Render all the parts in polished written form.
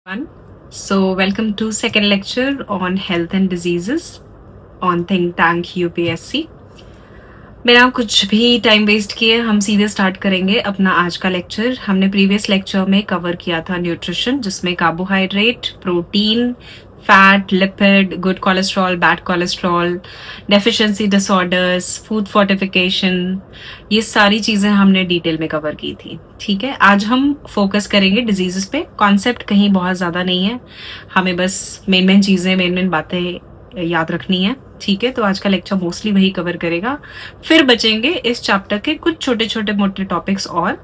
everyone. So, welcome to second lecture on health and diseases on Think Tank UPSC. बिना कुछ भी time waste किए हम सीधे स्टार्ट करेंगे अपना आज का लेक्चर. हमने प्रीवियस लेक्चर में कवर किया था न्यूट्रिशन, जिसमें carbohydrate, protein, fat, lipid, good cholesterol, bad cholesterol, deficiency disorders, food fortification, ये सारी चीजें हमने डिटेल में कवर की थी. ठीक है, आज हम फोकस करेंगे डिजीजेस पे. कॉन्सेप्ट कहीं बहुत ज्यादा नहीं है, हमें बस मेन चीजें, मेन बातें याद रखनी है. ठीक है, तो आज का लेक्चर मोस्टली वही कवर करेगा. फिर बचेंगे इस चैप्टर के कुछ छोटे छोटे मोटे टॉपिक्स और,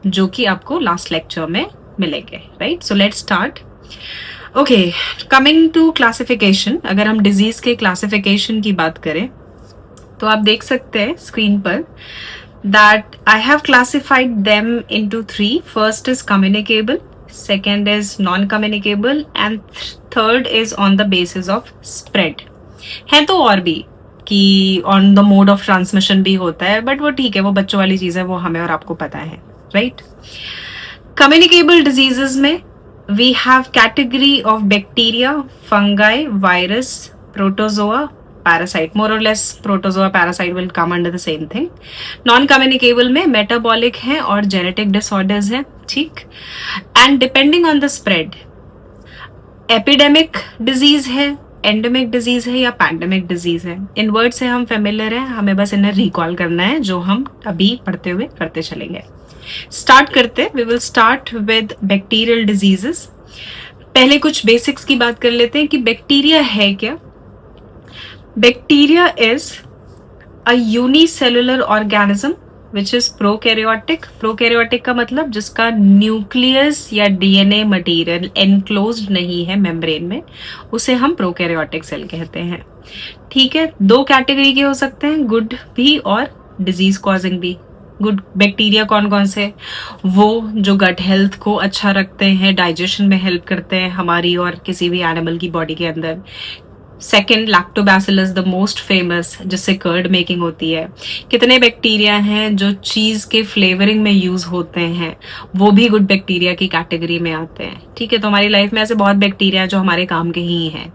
जो कि आपको लास्ट लेक्चर में मिलेंगे. Right, so let's start. Okay, coming to classification. अगर हम डिजीज के क्लासिफिकेशन की बात करें तो आप देख सकते हैं स्क्रीन पर that I have classified them into three. First is communicable, second is non-communicable, and third is on the basis of spread. है तो और भी कि on the mode of transmission भी होता है, बट वो ठीक है, वो बच्चों वाली चीज है, वो हमें और आपको पता है. राइट, कम्युनिकेबल डिजीजेस में we have category of bacteria, fungi, virus, protozoa, parasite. More or less protozoa, parasite will come under the same thing. Non-communicable में metabolic है और genetic disorders हैं. ठीक, and depending on the spread, epidemic disease है, endemic disease है या pandemic disease है. इन word से हम familiar हैं, हमें बस इन्हें recall करना है, जो हम अभी पढ़ते हुए करते चलेंगे. स्टार्ट करते, we will start with bacterial diseases. पहले कुछ बेसिक्स की बात कर लेते हैं कि बैक्टीरिया है क्या. Bacteria is a unicellular organism which is prokaryotic. Prokaryotic का मतलब जिसका न्यूक्लियस या डीएनए मटेरियल एनक्लोज्ड नहीं है मेम्ब्रेन में, उसे हम प्रोकैरियोटिक सेल कहते हैं. ठीक है, दो कैटेगरी के हो सकते हैं, गुड भी और डिजीज कॉजिंग भी. गुड बैक्टीरिया कौन कौन से? वो जो गट हेल्थ को अच्छा रखते हैं, डाइजेशन में हेल्प करते हैं हमारी और किसी भी एनिमल की बॉडी के अंदर. Second, lactobacillus the most famous, जिससे कर्ड मेकिंग होती है. कितने बैक्टीरिया हैं जो चीज के फ्लेवरिंग में यूज होते हैं, वो भी गुड बैक्टीरिया की कैटेगरी में आते हैं. ठीक है, तो हमारी लाइफ में ऐसे बहुत बैक्टीरिया जो हमारे काम के ही हैं,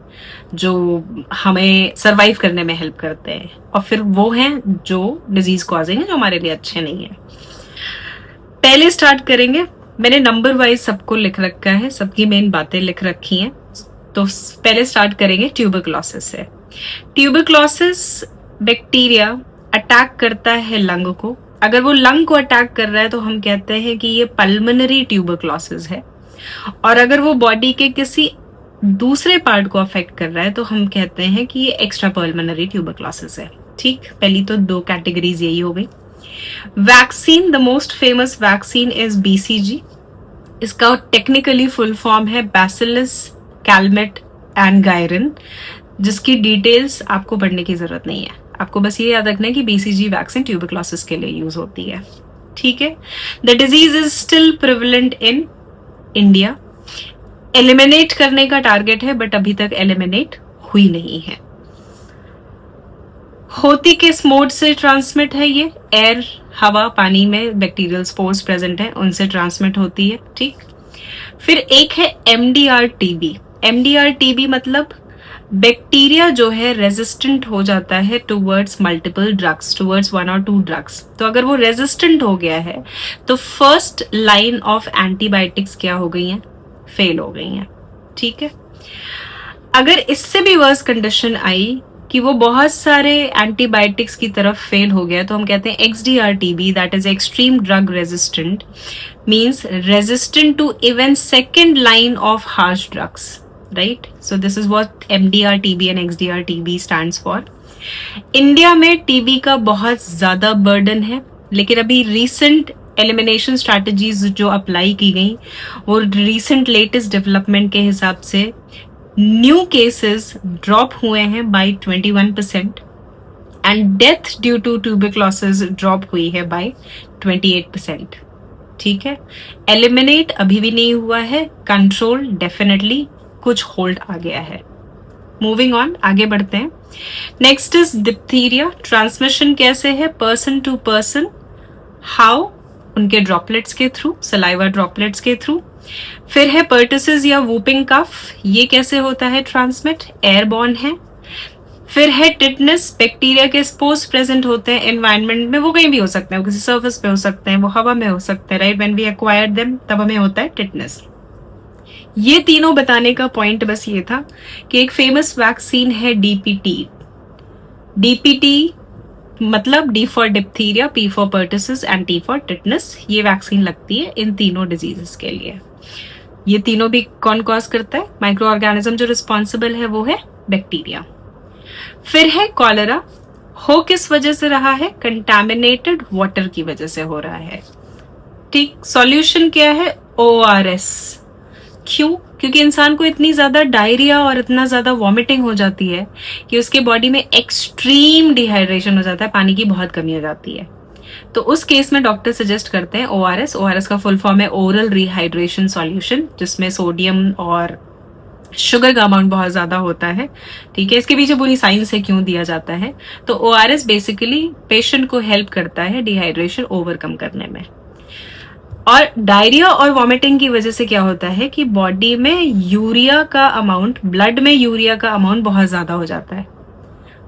जो हमें सरवाइव करने में हेल्प करते हैं, और फिर वो हैं जो डिजीज कॉजिंग है, जो हमारे लिए अच्छे नहीं है. पहले स्टार्ट करेंगे, मैंने नंबर वाइज सबको लिख रखा है, सबकी मेन बातें लिख रखी हैं. तो पहले स्टार्ट करेंगे ट्यूबरक्लोसिस से. ट्यूबरक्लोसिस बैक्टीरिया अटैक करता है लंग को. अगर वो लंग को अटैक कर रहा है तो हम कहते हैं कि ये पल्मोनरी ट्यूबरक्लोसिस है, और अगर वो बॉडी के किसी दूसरे पार्ट को अफेक्ट कर रहा है तो हम कहते हैं कि ये एक्स्ट्रा पल्मोनरी ट्यूबरक्लोसिस है. ठीक, पहली तो दो कैटेगरीज यही हो गई. Vaccine, the most famous vaccine is BCG. इसका टेक्निकली फुल फॉर्म है बैसिलस कैलमेट एंड गायरन, जिसकी डिटेल्स आपको पढ़ने की जरूरत नहीं है. आपको बस ये याद रखना है कि बीसीजी वैक्सीन ट्यूबरक्लोसिस के लिए यूज होती है. ठीक है, the disease is still prevalent in India. Eliminate करने का टारगेट है, बट अभी तक एलिमिनेट हुई नहीं है. होती किस मोड से ट्रांसमिट है ये? एयर, हवा, पानी में बैक्टीरियल स्पोर्स प्रेजेंट है, उनसे ट्रांसमिट होती है. ठीक, फिर एक है एमडीआर टीबी. एमडीआर टीबी मतलब बैक्टीरिया जो है रेजिस्टेंट हो जाता है towards multiple drugs, towards one और टू ड्रग्स. तो अगर वो रेजिस्टेंट हो गया है तो फर्स्ट लाइन ऑफ एंटीबायोटिक्स क्या हो गई हैं? फेल हो गई हैं. ठीक है, अगर इससे भी वर्स कंडीशन आई कि वो बहुत सारे एंटीबायोटिक्स की तरफ फेल हो गया, तो हम कहते हैं XDR TB, that is extreme drug resistant, means resistant to even second line of harsh drugs. Right, so this is what MDR-TB and XDR-TB stands for. India में टीबी का बहुत ज्यादा बर्डन है, लेकिन अभी रिसेंट एलिमिनेशन स्ट्रैटेजीज जो apply की गई, वो रिसेंट लेटेस्ट डेवलपमेंट के हिसाब से न्यू केसेस ड्रॉप हुए हैं by 21% and death due to tuberculosis drop हुई है बाय 28%. ठीक है, एलिमिनेट अभी भी नहीं हुआ है, कंट्रोल डेफिनेटली कुछ होल्ड आ गया है. मूविंग ऑन, आगे बढ़ते हैं. Next is diphtheria. ट्रांसमिशन कैसे है? Person to person. हाउ? उनके ड्रॉपलेट्स के थ्रू, सलाइवा ड्रॉपलेट्स के थ्रू. फिर है पर्टसिस या वूपिंग कफ, ये कैसे होता है ट्रांसमिट, एयरबॉर्न है। फिर है टिटनेस, बैक्टीरिया के स्पोर्स प्रेजेंट होते हैं एनवायरनमेंट में, वो कहीं भी हो सकते हैं, वो किसी सर्फेस पे हो सकते हैं, वो हवा में हो सकते हैं, right, when we acquire them तब हमें होता है टिटनेस। ये तीनों बताने का पॉइंट बस ये था कि एक फेमस वैक्सीन है डीपीटी। डीपीटी मतलब D for diphtheria, P for pertussis and T for tetanus. ये वैक्सीन लगती है इन तीनों डिजीजेस के लिए। ये तीनों भी कौन कॉज करता है, माइक्रो ऑर्गेनिज्म जो रिस्पॉन्सिबल है वो है बैक्टीरिया। फिर है कॉलेरा, हो किस वजह से रहा है, कंटामिनेटेड वाटर की वजह से हो रहा है। ठीक, सॉल्यूशन क्या है, ORS। क्यों, क्योंकि इंसान को इतनी ज्यादा डायरिया और इतना ज्यादा वॉमिटिंग हो जाती है कि उसके बॉडी में एक्सट्रीम डिहाइड्रेशन हो जाता है, पानी की बहुत कमी हो जाती है। तो उस केस में डॉक्टर सजेस्ट करते हैं ORS। ORS का फुल फॉर्म है ओरल रिहाइड्रेशन सॉल्यूशन, जिसमें सोडियम और शुगर का अमाउंट बहुत ज्यादा होता है। ठीक है, इसके पीछे पूरी साइंस है क्यों दिया जाता है। तो ORS बेसिकली पेशेंट को हेल्प करता है डिहाइड्रेशन ओवरकम करने में। और डायरिया और वॉमिटिंग की वजह से क्या होता है कि बॉडी में यूरिया का अमाउंट, ब्लड में यूरिया का अमाउंट बहुत ज्यादा हो जाता है।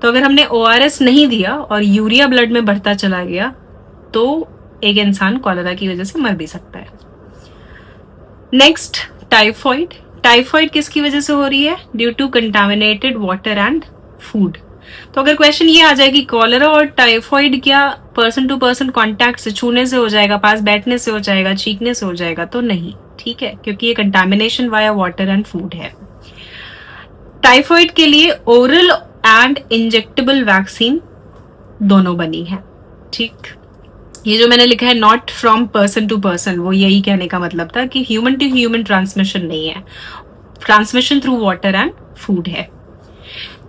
तो अगर हमने ORS नहीं दिया और यूरिया ब्लड में बढ़ता चला गया तो एक इंसान कॉलेरा की वजह से मर भी सकता है। Next, typhoid. टाइफॉइड किसकी वजह से हो रही है, due to contaminated water and food. तो अगर क्वेश्चन ये आ जाए कि कॉलेरा और टाइफॉइड क्या पर्सन टू पर्सन कांटेक्ट से, छूने से हो जाएगा, पास बैठने से हो जाएगा, छींकने से हो जाएगा, तो नहीं, ठीक है, क्योंकि ये contamination via water and food है। टाइफॉइड के लिए ओरल एंड इंजेक्टेबल वैक्सीन दोनों बनी है। ठीक, ये जो मैंने लिखा है not from person to person, वो यही कहने का मतलब था कि ह्यूमन टू ह्यूमन ट्रांसमिशन नहीं है, transmission through water and food है।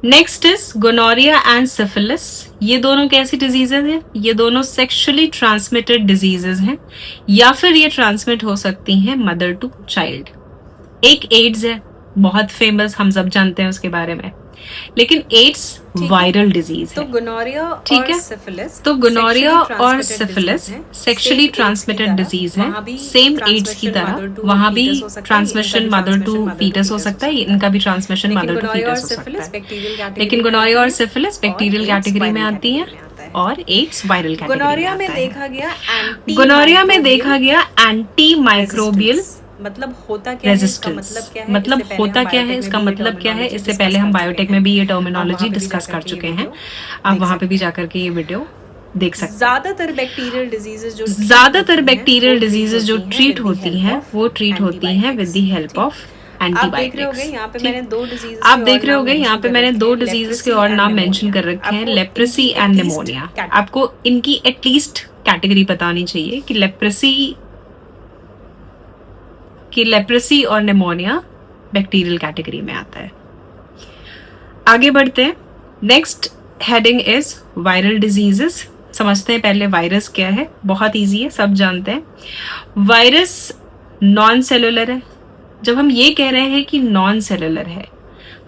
Next is gonorrhoea and syphilis. ये दोनों कैसी डिजीजेज हैं, ये दोनों सेक्सुअली ट्रांसमिटेड डिजीजेज हैं, या फिर ये ट्रांसमिट हो सकती हैं मदर टू चाइल्ड। एक एड्स है, बहुत फेमस, हम सब जानते हैं उसके बारे में, लेकिन एड्स वायरल डिजीज है। तो गोनोरिया और सिफिलिस, तो गोनोरिया और सिफिलिस सेक्सुअली ट्रांसमिटेड डिजीज है, सेम एड्स की तरह। वहां भी ट्रांसमिशन मदर टू फीटस हो सकता है, इनका भी ट्रांसमिशन मदर टू फीटस हो सकता है। लेकिन गोनोरिया और सिफिलिस बैक्टीरियल कैटेगरी में आती है और एड्स वायरल कैटेगरी में गोनोरिया आता में है। गोनोरिया में देखा गया एंटी माइक्रोबियल मतलब होता क्या है, इसका मतलब क्या है, मतलब होता क्या है, इसका मतलब क्या है, इससे पहले हम बायोटेक में भी ये टर्मिनोलॉजी डिस्कस कर चुके हैं। आप वहां पे भी जाकर के ये वीडियो देख सकते हैं। ज्यादातर बैक्टीरियल डिजीजेज जो ट्रीट होती हैं वो ट्रीट होती हैं विद द हेल्प ऑफ आप देख रहे होंगे यहाँ पे मैंने दो डिजीजेस के और नाम मेंशन कर रखे हैं, लेप्रेसी एंड निमोनिया। आपको इनकी एटलीस्ट कैटेगरी पता होनी चाहिए कि लेप्रेसी और निमोनिया बैक्टीरियल कैटेगरी में आता है। आगे बढ़ते हैं। Next heading is viral diseases. समझते हैं पहले वायरस क्या है, बहुत इजी है, सब जानते हैं। वायरस नॉन सेलुलर है। जब हम ये कह रहे हैं कि नॉन सेलुलर है,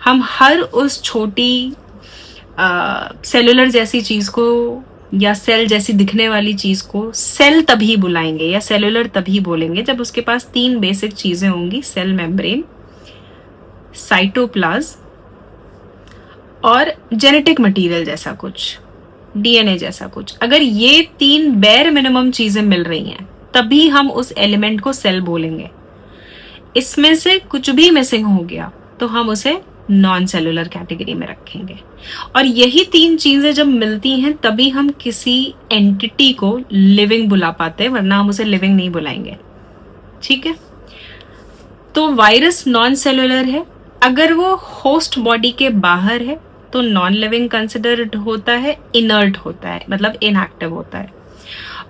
हम हर उस छोटी सेलुलर जैसी चीज को या सेल जैसी दिखने वाली चीज को सेल तभी बुलाएंगे या सेलुलर तभी बोलेंगे जब उसके पास 3 बेसिक चीजें होंगी, सेल मेम्ब्रेन, साइटोप्लाज्म और जेनेटिक मटेरियल जैसा कुछ, DNA जैसा कुछ। अगर ये 3 बेर मिनिमम चीजें मिल रही हैं तभी हम उस एलिमेंट को सेल बोलेंगे। इसमें से कुछ भी मिसिंग हो गया तो हम उसे नॉन सेलुलर कैटेगरी में रखेंगे। और यही 3 चीजें जब मिलती हैं तभी हम किसी एंटिटी को लिविंग बुला पाते हैं, वरना हम उसे लिविंग नहीं बुलाएंगे। ठीक है, तो वायरस नॉन सेलुलर है। अगर वो होस्ट बॉडी के बाहर है तो नॉन लिविंग कंसिडर्ड होता है, इनर्ट होता है, मतलब इनएक्टिव होता है।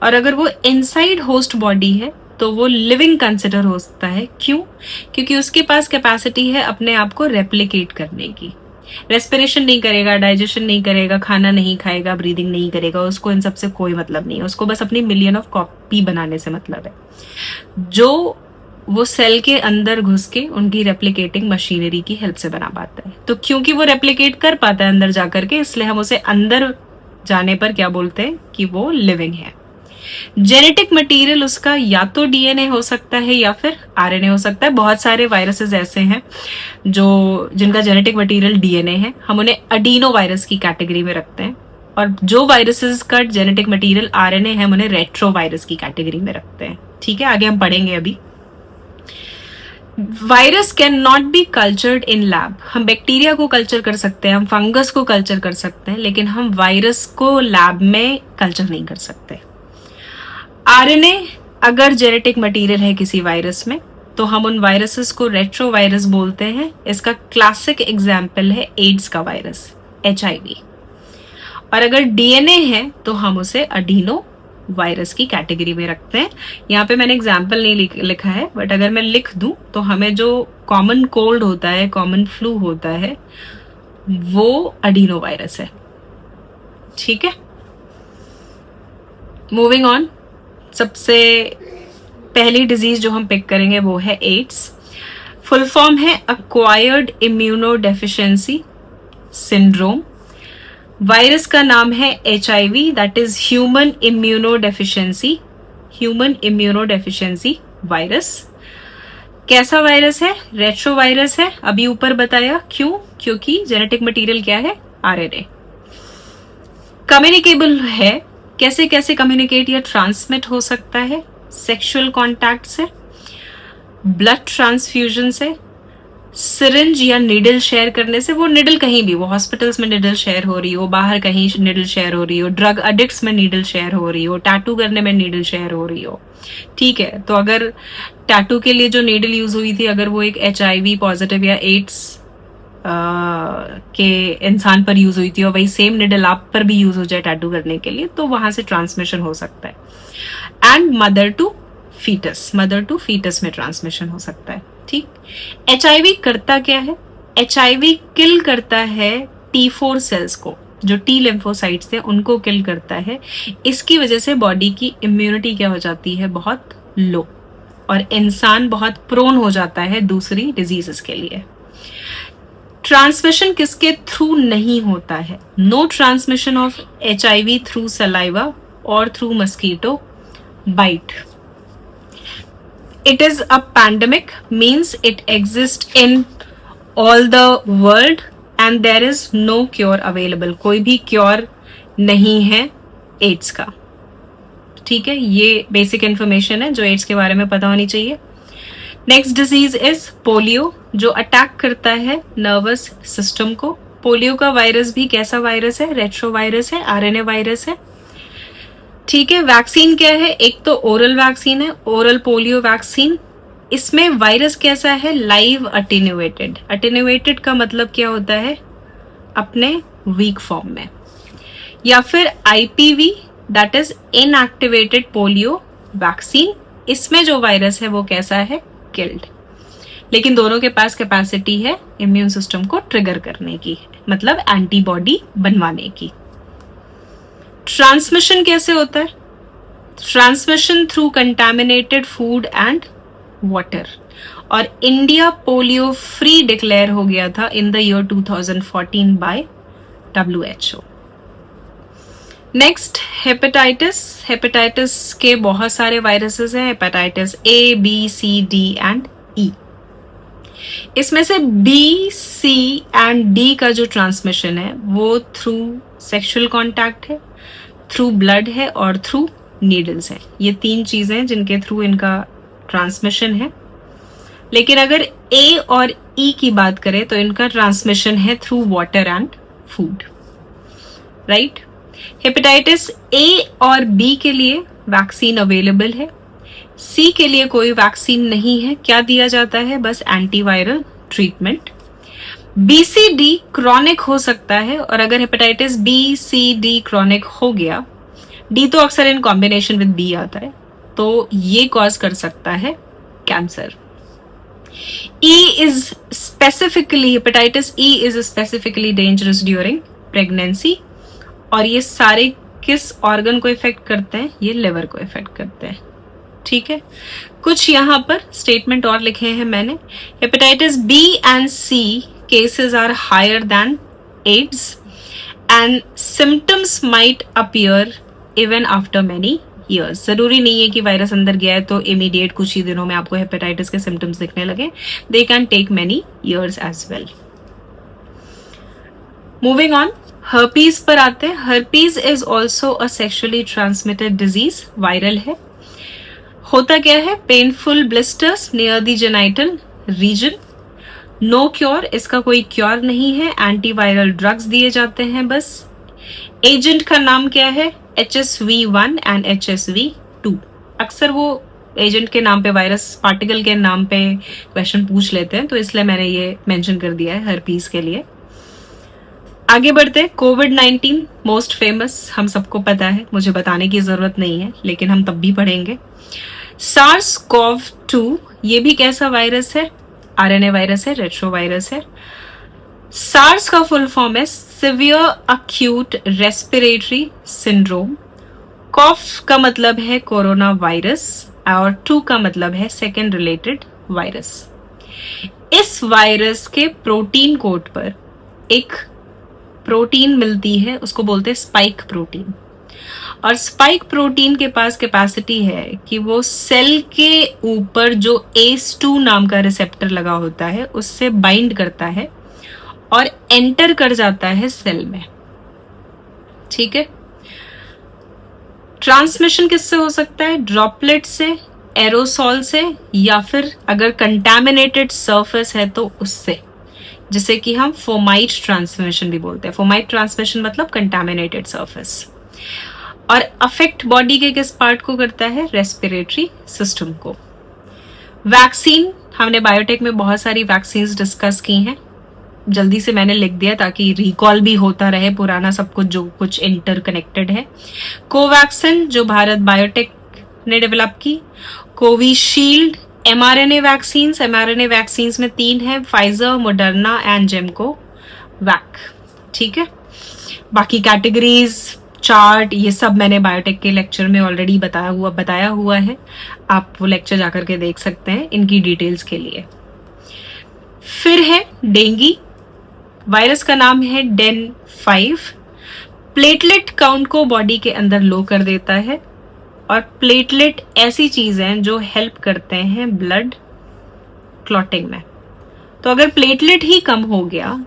और अगर वो इनसाइड होस्ट बॉडी है तो वो लिविंग कंसिडर होता है। क्यों? क्योंकि उसके पास कैपेसिटी है अपने आप को रेप्लिकेट करने की। रेस्पिरेशन नहीं करेगा, डाइजेशन नहीं करेगा, खाना नहीं खाएगा, ब्रीदिंग नहीं करेगा, उसको इन सब से कोई मतलब नहीं है। उसको बस अपनी मिलियन ऑफ कॉपी बनाने से मतलब है, जो वो सेल के अंदर घुस के उनकी रेप्लिकेटिंग मशीनरी की हेल्प से बना पाता है। तो क्योंकि वो रेप्लिकेट कर पाता है अंदर जाकर के, इसलिए हम उसे अंदर जाने पर क्या बोलते हैं कि वो लिविंग है। जेनेटिक मटेरियल उसका या तो डीएनए हो सकता है या फिर आरएनए हो सकता है। बहुत सारे वायरसेस ऐसे हैं जिनका जेनेटिक मटेरियल डीएनए है, हम उन्हें अडीनो वायरस की कैटेगरी में रखते हैं, और जो वायरसेस का जेनेटिक मटेरियल आरएनए है हम उन्हें रेट्रो वायरस की कैटेगरी में रखते हैं। ठीक है, आगे हम पढ़ेंगे अभी। Virus can not be cultured in lab. हम बैक्टीरिया को कल्चर कर सकते हैं, हम फंगस को कल्चर कर सकते हैं, लेकिन हम वायरस को लैब में कल्चर नहीं कर सकते। आरएनए अगर जेनेटिक मटेरियल है किसी वायरस में तो हम उन वायरसेस को रेट्रो वायरस बोलते हैं। इसका क्लासिक एग्जाम्पल है एड्स का वायरस, HIV। और अगर डीएनए है तो हम उसे अडीनो वायरस की कैटेगरी में रखते हैं। यहाँ पे मैंने एग्जाम्पल नहीं लिखा है, बट अगर मैं लिख दूं तो हमें जो कॉमन कोल्ड होता है, कॉमन फ्लू होता है, वो अडीनो वायरस है। ठीक है, मूविंग ऑन। सबसे पहली डिजीज जो हम पिक करेंगे वो है एड्स। फुल फॉर्म है acquired immuno deficiency syndrome. Virus का नाम है HIV, that is human immuno deficiency virus. कैसा वायरस है? रेट्रो वायरस है, अभी ऊपर बताया। क्यों? क्योंकि जेनेटिक मटेरियल क्या है? RNA। कम्युनिकेबल है। कैसे कैसे कम्युनिकेट या ट्रांसमिट हो सकता है? सेक्सुअल कॉन्टैक्ट से, ब्लड ट्रांसफ्यूजन से, सिरिंज या नीडल शेयर करने से। वो नीडल कहीं भी, वो हॉस्पिटल्स में नीडल शेयर हो रही हो, बाहर कहीं नीडल शेयर हो रही हो, ड्रग एडिक्ट्स में नीडल शेयर हो रही हो, टैटू करने में नीडल शेयर हो रही हो। ठीक है, तो अगर टैटू के लिए जो नीडल यूज हुई थी, अगर वो एक HIV पॉजिटिव या एड्स के इंसान पर यूज हुई थी और वही सेम नीडल आप पर भी यूज हो जाए टैटू करने के लिए, तो वहां से ट्रांसमिशन हो सकता है। एंड मदर टू फीटस में ट्रांसमिशन हो सकता है। ठीक, HIV करता क्या है? HIV किल करता है T4 सेल्स को, जो T लिम्फोसाइट्स थे उनको किल करता है। इसकी वजह से बॉडी की इम्यूनिटी क्या हो जाती है? बहुत लो, और इंसान बहुत प्रोन हो जाता है दूसरी डिजीजेस के लिए। ट्रांसमिशन किसके थ्रू नहीं होता है? No transmission of HIV through saliva और through mosquito bite. It is a pandemic, means it exists in all the world and there is no cure available. कोई भी क्योर नहीं है एड्स का। ठीक है, ये बेसिक इंफॉर्मेशन है जो एड्स के बारे में पता होनी चाहिए। नेक्स्ट डिजीज इज पोलियो, जो अटैक करता है नर्वस सिस्टम को। पोलियो का वायरस भी कैसा वायरस है? रेट्रो वायरस है, RNA वायरस है। ठीक है, वैक्सीन क्या है? एक तो ओरल वैक्सीन है, ओरल पोलियो वैक्सीन। इसमें वायरस कैसा है? Live attenuated. अटेन्यूएटेड का मतलब क्या होता है? अपने वीक फॉर्म में। या फिर IPV, that is inactivated polio vaccine. इसमें जो वायरस है वो कैसा है? किल्ड। लेकिन दोनों के पास कैपेसिटी है इम्यून सिस्टम को ट्रिगर करने की, मतलब एंटीबॉडी बनवाने की। ट्रांसमिशन कैसे होता है? Transmission through contaminated food and water. और इंडिया पोलियो फ्री डिक्लेयर हो गया था in the year 2014 by WHO। Next, hepatitis. Hepatitis के बहुत सारे वायरसेस हैं, hepatitis A, B, C, D and E। इसमें से B, C एंड D का जो ट्रांसमिशन है वो थ्रू सेक्सुअल कॉन्टैक्ट है, थ्रू ब्लड है और थ्रू नीडल्स है। ये तीन चीजें जिनके थ्रू इनका ट्रांसमिशन है। लेकिन अगर A और E की बात करें तो इनका ट्रांसमिशन है through water and food. Right, hepatitis A और B के लिए वैक्सीन अवेलेबल है, C के लिए कोई वैक्सीन नहीं है। क्या दिया जाता है? बस एंटीवायरल ट्रीटमेंट। BCD क्रॉनिक हो सकता है, और अगर हेपेटाइटिस BCD क्रॉनिक हो गया, D तो अक्सर इन कॉम्बिनेशन विद B आता है, तो ये कॉज कर सकता है cancer. Hepatitis E is specifically dangerous during pregnancy, और ये सारे किस ऑर्गन को इफेक्ट करते हैं? ये लिवर को इफेक्ट करते हैं। ठीक है, कुछ यहाँ पर स्टेटमेंट और लिखे हैं मैंने। Hepatitis B and C cases are higher than AIDS and symptoms might appear even after many years. जरूरी नहीं है कि वायरस अंदर गया है तो इमीडिएट कुछ ही दिनों में आपको हेपेटाइटिस के सिम्टम्स दिखने लगे, they can take many years as well. Moving on, herpes पर आते हैं। Herpes is also a sexually transmitted disease, viral है। होता क्या है, painful blisters near the genital region, no cure, इसका कोई क्योर नहीं है, एंटीवायरल ड्रग्स दिए जाते हैं बस। एजेंट का नाम क्या है, HSV1 एंड HSV2। अक्सर वो एजेंट के नाम पे, वायरस पार्टिकल के नाम पे क्वेश्चन पूछ लेते हैं, तो इसलिए मैंने ये मेंशन कर दिया है हर्पीज के लिए। आगे बढ़ते हैं, कोविड-19 मोस्ट फेमस, हम सबको पता है, मुझे बताने की जरूरत नहीं है, लेकिन हम तब भी पढ़ेंगे। SARS-CoV-2, ये भी कैसा वायरस है, RNA वायरस है, रेट्रोवायरस है। SARS का फुल फॉर्म है सिवियर अक्यूट रेस्पिरेटरी सिंड्रोम। कॉफ का मतलब है कोरोना वायरस और 2 का मतलब है सेकेंड रिलेटेड वायरस। इस वायरस के प्रोटीन कोड पर एक प्रोटीन मिलती है, उसको बोलते हैं स्पाइक प्रोटीन। और स्पाइक प्रोटीन के पास कैपेसिटी है कि वो सेल के ऊपर जो ACE2 नाम का रिसेप्टर लगा होता है उससे बाइंड करता है और एंटर कर जाता है सेल में। ठीक है, ट्रांसमिशन किससे हो सकता है, ड्रॉपलेट से, एरोसॉल से, या फिर अगर कंटामिनेटेड सरफेस है तो उससे, जिसे कि हम फोमाइट ट्रांसमिशन भी बोलते हैं। फोमाइट ट्रांसमिशन मतलब कंटामिनेटेड सरफेस। और अफेक्ट बॉडी के किस पार्ट को करता है, रेस्पिरेटरी सिस्टम को। वैक्सीन, हमने बायोटेक में बहुत सारी वैक्सीन डिस्कस की हैं, जल्दी से मैंने लिख दिया ताकि रिकॉल भी होता रहे पुराना सब कुछ जो कुछ इंटरकनेक्टेड है। कोवैक्सिन जो भारत बायोटेक ने डेवलप की, कोविशील्ड, mRNA वैक्सीन्स में 3 है, फाइजर, मोडर्ना एंड जेमको वैक। ठीक है, बाकी कैटेगरीज, चार्ट, ये सब मैंने बायोटेक के लेक्चर में ऑलरेडी बताया हुआ है, आप वो लेक्चर जाकर के देख सकते हैं इनकी डिटेल्स के लिए। फिर है डेंगू, वायरस का नाम है DEN5। प्लेटलेट काउंट को बॉडी के अंदर लो कर देता है, और प्लेटलेट ऐसी चीज है जो हेल्प करते हैं ब्लड क्लॉटिंग में। तो अगर प्लेटलेट ही कम हो गया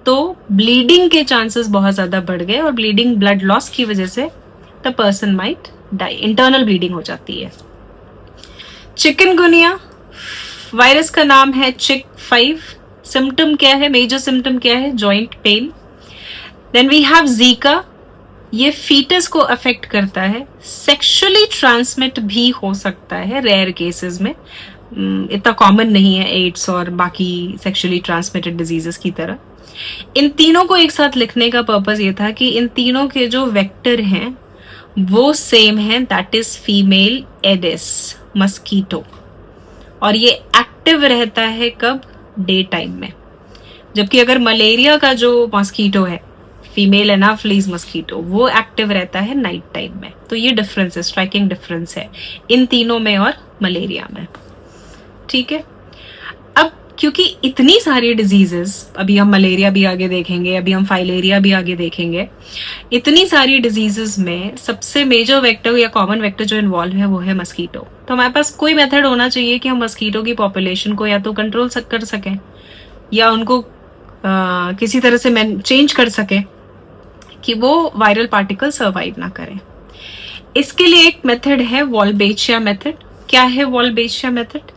तो ब्लीडिंग के चांसेस बहुत ज्यादा बढ़ गए, और ब्लीडिंग ब्लड लॉस की वजह से the person might die, internal bleeding हो जाती है। चिकनगुनिया, वायरस का नाम है CHIK5। सिम्टम क्या है, मेजर सिम्टम क्या है, joint pain. Then we have Zika, ये फीटस को अफेक्ट करता है, सेक्सुअली ट्रांसमिट भी हो सकता है रेयर केसेस में, इतना कॉमन नहीं है एड्स और बाकी सेक्सुअली ट्रांसमिटेड डिजीजेस की तरह। इन तीनों को एक साथ लिखने का पर्पस ये था कि इन तीनों के जो वेक्टर हैं वो सेम है, that is female Aedes mosquito, और ये एक्टिव रहता है कब, डे टाइम में। जबकि अगर मलेरिया का जो मस्कीटो है, फीमेल एनाफिलीज मस्कीटो, वो एक्टिव रहता है नाइट टाइम में। तो ये डिफरेंस है, स्ट्राइकिंग डिफरेंस है इन तीनों में और मलेरिया में। ठीक है, अब क्योंकि इतनी सारी डिजीजेस, अभी हम मलेरिया भी आगे देखेंगे, अभी हम फाइलेरिया भी आगे देखेंगे, इतनी सारी डिजीजेस में सबसे मेजर वेक्टर या कॉमन वेक्टर जो इन्वॉल्व है वो है मस्कीटो। तो हमारे पास कोई मेथड होना चाहिए कि हम मस्कीटो की पॉपुलेशन को या तो कंट्रोल कर सकें या उनको किसी तरह से चेंज कर सकें कि वो वायरल पार्टिकल सर्वाइव ना करें। इसके लिए एक मेथड है वॉल्बेचिया मेथड। क्या है Wolbachia method?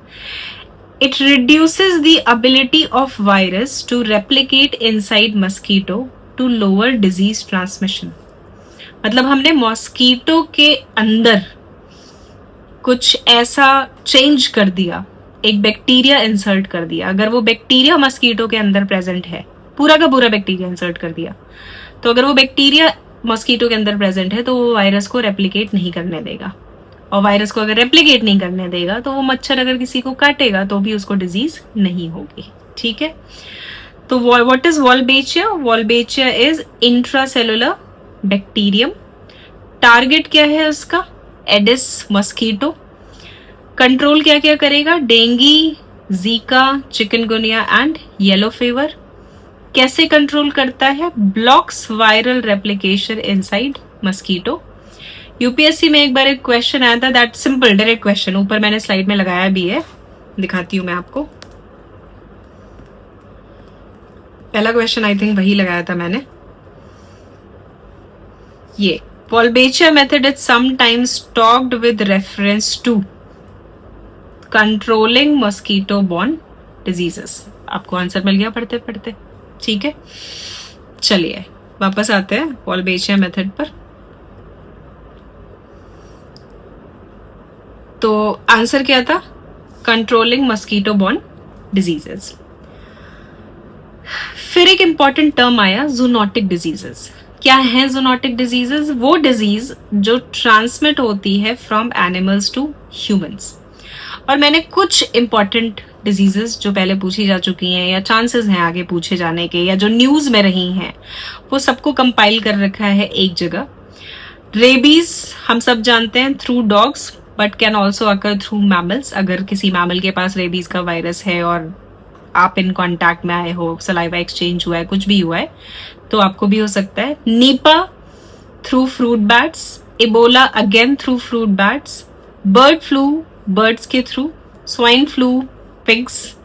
It reduces the ability of virus to replicate inside mosquito to lower disease transmission. मतलब हमने मॉस्कीटो के अंदर कुछ ऐसा चेंज कर दिया, एक बैक्टीरिया इंसर्ट कर दिया। अगर वो बैक्टीरिया मस्कीटो के अंदर प्रेजेंट है, पूरा का पूरा बैक्टीरिया इंसर्ट कर दिया, तो अगर वो बैक्टीरिया मस्कीटो के अंदर प्रेजेंट है तो वो वायरस को रेप्लिकेट नहीं करने देगा, और वायरस को अगर रेप्लिकेट नहीं करने देगा तो वो मच्छर अगर किसी को काटेगा तो भी उसको डिजीज नहीं होगी। ठीक है, तो what is Wolbachia? Wolbachia is intracellular bacterium. Target क्या है उसका? Aedes mosquito. कंट्रोल क्या क्या करेगा? Dengue, Zika, chikungunya and yellow fever. कैसे कंट्रोल करता है? Blocks viral replication inside mosquito. UPSC में एक बार एक क्वेश्चन आया था, दैट सिंपल डायरेक्ट क्वेश्चन, ऊपर मैंने स्लाइड में लगाया भी है, दिखाती हूं मैं आपको। पहला क्वेश्चन आई थिंक वही लगाया था मैंने, ये Wolbachia method is sometimes talked with reference to controlling mosquito-borne diseases। आपको आंसर मिल गया पढ़ते पढ़ते, ठीक है। चलिए वापस आते हैं Wolbachia मेथड पर। तो आंसर क्या था? Controlling mosquito-born diseases. फिर एक इंपॉर्टेंट टर्म आया, जूनोटिक डिजीजेस। क्या है जूनोटिक डिजीजेस? वो डिजीज जो ट्रांसमिट होती है फ्रॉम एनिमल्स टू ह्यूमंस। और मैंने कुछ इंपॉर्टेंट डिजीजेस जो पहले पूछी जा चुकी हैं या चांसेस हैं आगे पूछे जाने के या जो न्यूज में रही हैं, वो सबको कंपाइल कर रखा है एक जगह। रेबीज हम सब जानते हैं through dogs, but can also occur through mammals. अगर किसी मैमल के पास रेबीज का वायरस है और आप इन कांटेक्ट में आए हो, सलाइवा एक्सचेंज हुआ है, कुछ भी हुआ है, तो आपको भी हो सकता है। Nipah through fruit bats, Ebola again through fruit bats, bird flu birds के through, swine flu pigs,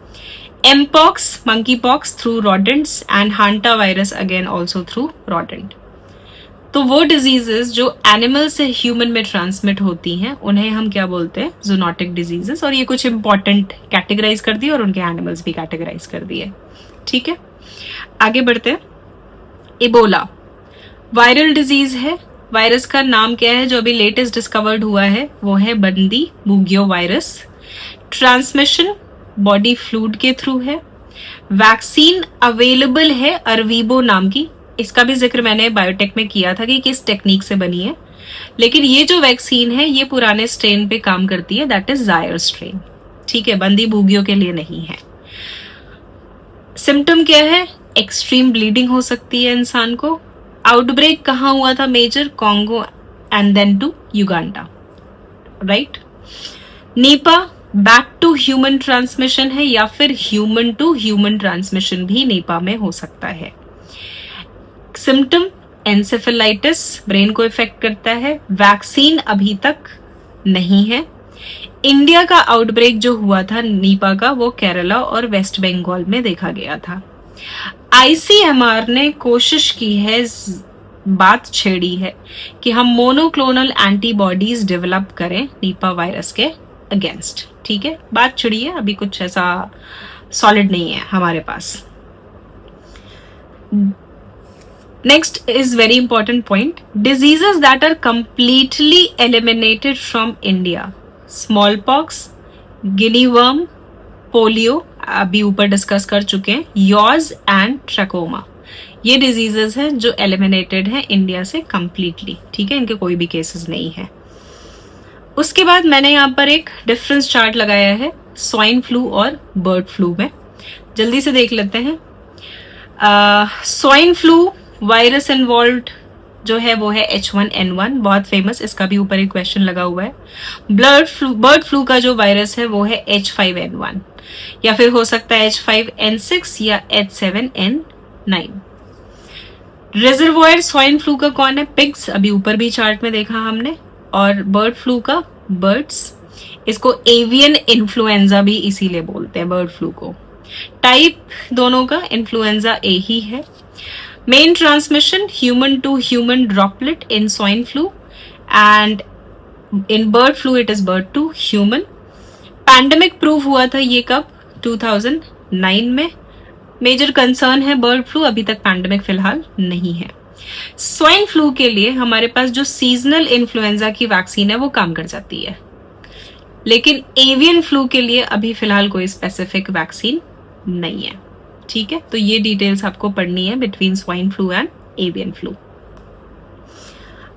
mpox monkey pox through rodents and hantavirus again also through rodent. तो वो डिजीजेस जो एनिमल से ह्यूमन में transmit होती हैं उन्हें हम क्या बोलते हैं? Zoonotic diseases. और ये कुछ इंपॉर्टेंट कैटेगराइज कर दिए और उनके एनिमल्स भी कैटेगराइज कर दिए, ठीक है। आगे बढ़ते हैं। इबोला वायरल डिजीज है। वायरस का नाम क्या है जो अभी लेटेस्ट डिस्कवर्ड हुआ है? वो है बंदी Bugio virus. Transmission body fluid के थ्रू है। वैक्सीन अवेलेबल है अरवीबो नाम की। इसका भी जिक्र मैंने बायोटेक में किया था कि किस टेक्निक से बनी है, लेकिन ये जो वैक्सीन है ये पुराने स्ट्रेन पे काम करती है, दैट इज जायर स्ट्रेन, ठीक है, बंदी बुगियो के लिए नहीं है। सिम्टम क्या है? एक्सट्रीम ब्लीडिंग हो सकती है इंसान को। आउटब्रेक कहाँ हुआ था? Major Congo and then to Uganda, right. Nipah back to human transmission है या फिर ह्यूमन टू ह्यूमन ट्रांसमिशन भी नीपा में हो सकता है। सिम्टम एंसेफेलाइटिस, ब्रेन को इफेक्ट करता है। वैक्सीन अभी तक नहीं है। इंडिया का आउटब्रेक जो हुआ था नीपा का, वो केरला और वेस्ट बंगाल में देखा गया था। आईसीएमआर ने कोशिश की है, बात छेड़ी है कि हम मोनोक्लोनल एंटीबॉडीज डेवलप करें नीपा वायरस के अगेंस्ट, ठीक है, बात छिड़ी है, अभी कुछ ऐसा सॉलिड नहीं है हमारे पास। Next is very important point. Diseases that are completely eliminated from India. Smallpox, guinea worm, polio, अभी ऊपर डिस्कस कर चुके हैं, यॉज एंड ट्रैकोमा। ये डिजीजेस हैं जो एलिमिनेटेड हैं इंडिया से कंप्लीटली, ठीक है, इनके कोई भी केसेस नहीं है। उसके बाद मैंने यहाँ पर एक डिफरेंस चार्ट लगाया है स्वाइन फ्लू और बर्ड फ्लू में, जल्दी से देख लेते हैं। स्वाइन फ्लू वायरस इन्वॉल्व जो है वो है H1N1, बहुत फेमस, इसका भी ऊपर एक क्वेश्चन लगा हुआ है। बर्ड फ्लू का जो वायरस है वो है H5N1 या फिर हो सकता है H5N6 या H7N9। रिजर्वॉयर स्वाइन फ्लू का कौन है? पिग्स, अभी ऊपर भी चार्ट में देखा हमने। और बर्ड फ्लू का बर्ड्स, इसको एवियन इन्फ्लुएंजा भी इसीलिए बोलते हैं बर्ड फ्लू को। टाइप दोनों का इन्फ्लुएंजा ए ही है। Main transmission human to human droplet in swine flu and in bird flu it is bird to human. Pandemic prove हुआ था ये कब? 2009 में। मेजर कंसर्न है बर्ड फ्लू, अभी तक पैंडेमिक फिलहाल नहीं है। स्वाइन फ्लू के लिए हमारे पास जो सीजनल इन्फ्लुएंजा की वैक्सीन है वो काम कर जाती है, लेकिन एवियन फ्लू के लिए अभी फिलहाल कोई स्पेसिफिक वैक्सीन नहीं है, ठीक है। तो ये डिटेल्स आपको पढ़नी है between swine flu and avian flu.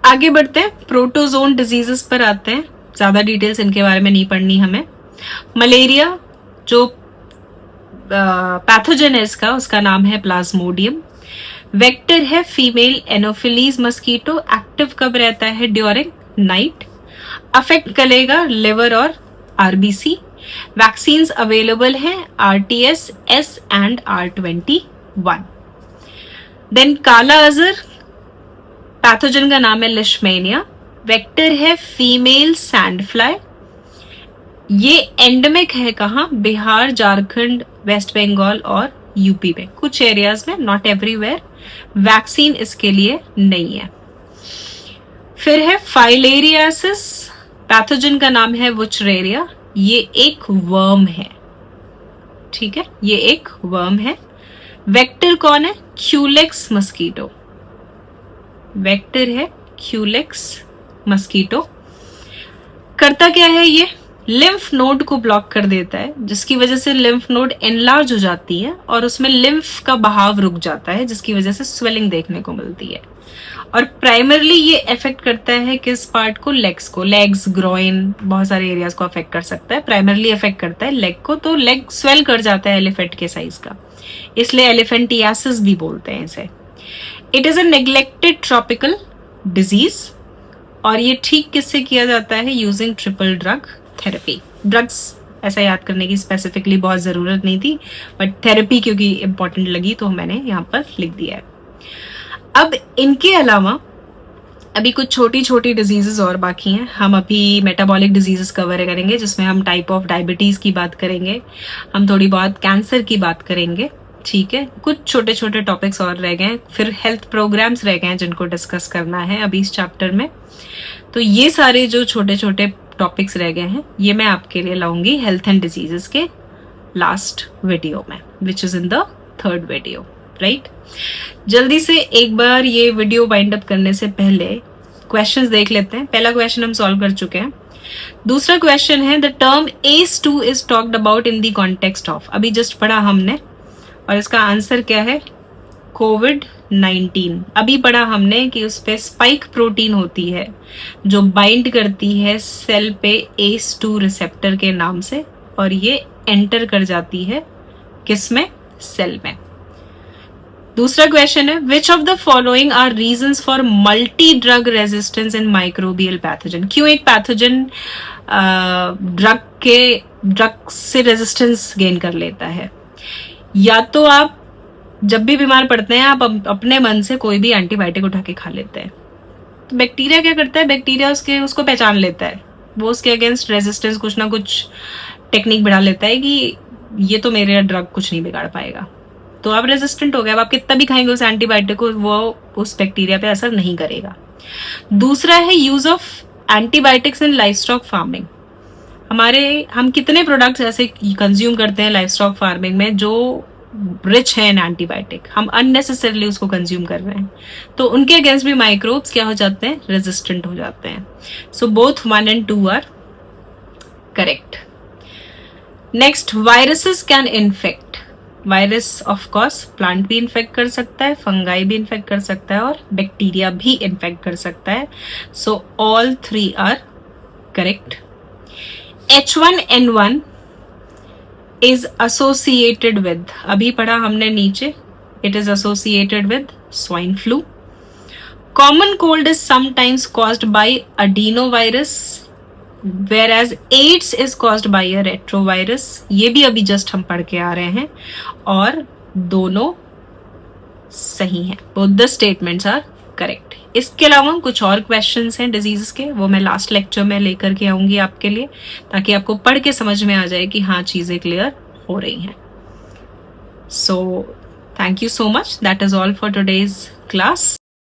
आगे बढ़ते हैं, प्रोटोजोन डिजीजेस पर आते हैं, ज्यादा डिटेल्स इनके बारे में नहीं पढ़नी हमें। मलेरिया जो पैथोजन है इसका, उसका नाम है प्लाज्मोडियम। वेक्टर है फीमेल एनोफिलीज मस्कीटो। एक्टिव कब रहता है? During night. अफेक्ट करेगा लिवर और आरबीसी। वैक्सीन्स अवेलेबल हैं RTS, S and R21। Then kala azar, pathogen का नाम है लिशमेनिया। वेक्टर है फीमेल सैंड फ्लाई। ये एंडेमिक है कहाँ? बिहार, झारखंड, वेस्ट बंगाल और यूपी में, कुछ एरियाज में, नॉट एवरीवेयर। वैक्सीन इसके लिए नहीं है। फिर है फाइलेरियासिस, पैथोजन का नाम है वुचरेरिया। ये एक वर्म है, ठीक है, ये एक वर्म है। वेक्टर कौन है? Culex mosquito. वेक्टर है क्यूलेक्स मस्कीटो। करता क्या है? ये लिम्फ नोड को ब्लॉक कर देता है, जिसकी वजह से लिम्फ नोड एनलार्ज हो जाती है और उसमें लिम्फ का बहाव रुक जाता है, जिसकी वजह से स्वेलिंग देखने को मिलती है। और प्राइमरली ये अफेक्ट करता है किस पार्ट को? लेग्स को। लेग्स, ग्रोइन, बहुत सारे एरियाज को अफेक्ट कर सकता है। प्राइमरली अफेक्ट करता है लेग को, तो लेग स्वेल कर जाता है एलिफेंट के साइज का, इसलिए एलिफेंटियासिस भी बोलते हैं इसे। It is a neglected tropical disease और ये ठीक किससे किया जाता है? Using triple drug therapy. Drugs ऐसा याद करने की स्पेसिफिकली बहुत जरूरत नहीं थी, बट थेरेपी क्योंकि इंपॉर्टेंट लगी तो मैंने यहाँ पर लिख दिया है। अब इनके अलावा अभी कुछ छोटी छोटी डिजीजेस और बाकी हैं। हम अभी मेटाबॉलिक डिजीजेस कवर करेंगे, जिसमें हम टाइप ऑफ डायबिटीज की बात करेंगे, हम थोड़ी बहुत कैंसर की बात करेंगे, ठीक है। कुछ छोटे छोटे टॉपिक्स और रह गए हैं, फिर हेल्थ प्रोग्राम्स रह गए हैं जिनको डिस्कस करना है अभी इस चैप्टर में। तो ये सारे जो छोटे छोटे टॉपिक्स रह गए हैं ये मैं आपके लिए लाऊंगी हेल्थ एंड डिजीजेस के लास्ट वीडियो में, which is in the third video, right. जल्दी से एक बार ये वीडियो वाइंड अप करने से पहले क्वेश्चंस देख लेते हैं। पहला क्वेश्चन हम सॉल्व कर चुके हैं। दूसरा क्वेश्चन है the term ACE2 is talked about in the context of, अभी जस्ट पढ़ा हमने, और इसका आंसर क्या है? COVID-19। अभी पढ़ा हमने कि उस पे स्पाइक प्रोटीन होती है जो बाइंड करती है सेल पे ACE2 रिसेप्टर के नाम से, और ये एंटर कर जाती है किसमें? सेल में। दूसरा क्वेश्चन है which of the following are reasons for multi drug resistance in microbial pathogen. क्यों एक पैथोजन ड्रग से रेजिस्टेंस गेन कर लेता है? या तो आप जब भी बीमार पड़ते हैं आप अपने मन से कोई भी एंटीबायोटिक उठा के खा लेते हैं, तो बैक्टीरिया क्या करता है? बैक्टीरिया उसको पहचान लेता है, वो उसके अगेंस्ट रेजिस्टेंस कुछ ना कुछ टेक्निक बढ़ा लेता है कि ये तो मेरे ड्रग कुछ नहीं बिगाड़ पाएगा, तो आप रेजिस्टेंट हो गए। अब आप कितना भी खाएंगे उस एंटीबायोटिक को, वो उस बैक्टीरिया पे असर नहीं करेगा। दूसरा है use of antibiotics in livestock farming. हम कितने प्रोडक्ट्स ऐसे कंज्यूम करते हैं लाइवस्टॉक फार्मिंग में जो रिच है इन एंटीबायोटिक, हम अननेसेसरली उसको कंज्यूम कर रहे हैं, तो उनके अगेंस्ट भी माइक्रोब्स क्या हो जाते हैं? रेजिस्टेंट हो जाते हैं। So both 1 and 2 are correct. Next, viruses can infect. Virus of course plant भी इन्फेक्ट कर सकता है, फंगाई भी इन्फेक्ट कर सकता है, और बैक्टीरिया भी इन्फेक्ट कर सकता है। So all 3 are correct. H1N1 is associated with, अभी पढ़ा हमने नीचे, it is associated with swine flu. Common cold is sometimes caused by adenovirus, whereas AIDS is caused by a retrovirus. ये भी अभी जस्ट हम पढ़ के आ रहे हैं और दोनों सही हैं, both the statements are correct. इसके अलावा कुछ और क्वेश्चंस हैं डिजीजेस के, वो मैं लास्ट लेक्चर में लेकर के आऊंगी आपके लिए, ताकि आपको पढ़ के समझ में आ जाए कि हाँ चीजें क्लियर हो रही हैं। So thank you so much, that is all for today's class.